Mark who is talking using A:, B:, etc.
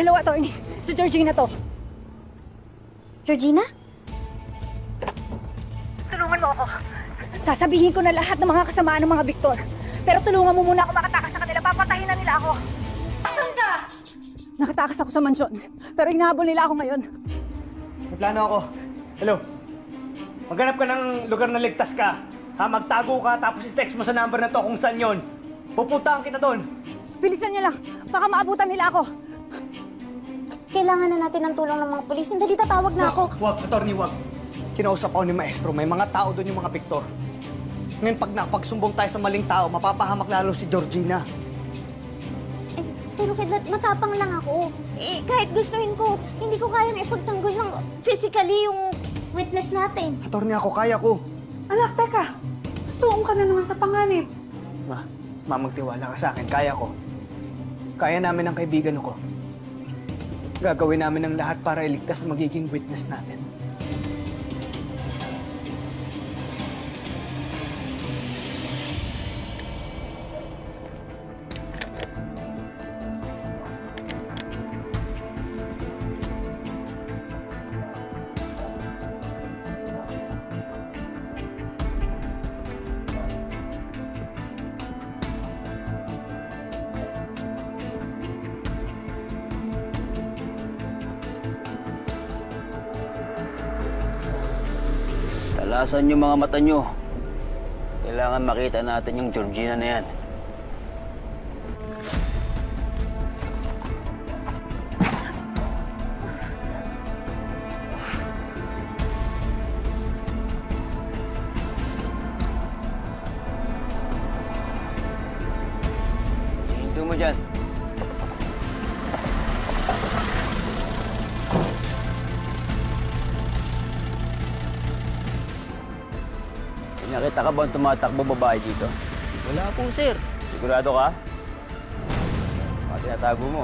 A: Hello, attorney. Si Georgina to.
B: Georgina?
A: Tulungan mo ako. Sasabihin ko na lahat ng mga kasamaan ng mga Victor. Pero tulungan mo muna ako makatakas sa kanila. Papatayin na nila ako. Saan ka? Nakatakas ako sa mansyon. Pero inahabol nila ako ngayon.
C: May plano ako. Hello. Maghanap ka ng lugar na ligtas ka. Ha, magtago ka tapos i-text mo sa number na to kung saan yon. Pupuntahan kita doon.
A: Bilisan niyo lang. Baka maabutan nila ako.
B: Kailangan na natin ng tulong ng mga pulis. Dali, tatawag na ako.
C: Wag, attorney, wag. Kinausap ako ni Maestro, may mga tao doon yung mga Victor. Ngayon pag nakapagsumbong tayo sa maling tao, mapapahamak lalo si Georgina.
B: Eh, pero Kidlat, matapang lang ako. Eh, kahit gustuhin ko, hindi ko kayang ipagtanggol ng physically yung witness natin.
C: Attorney ako, kaya ko.
D: Anak, teka. Susuong ka na naman sa panganib.
C: Ma, magtiwala ka sa akin, kaya ko. Kaya namin ang kaibigan ko. Gagawin namin ang lahat para iligtas na magiging witness natin.
E: Talasan yung mga mata nyo. Kailangan makita natin yung Georgina na yan. Hinto mo dyan. Nakita ka ba ang tumatakbo babae dito?
F: Wala po, sir.
E: Sigurado ka? Bakit tinatago mo?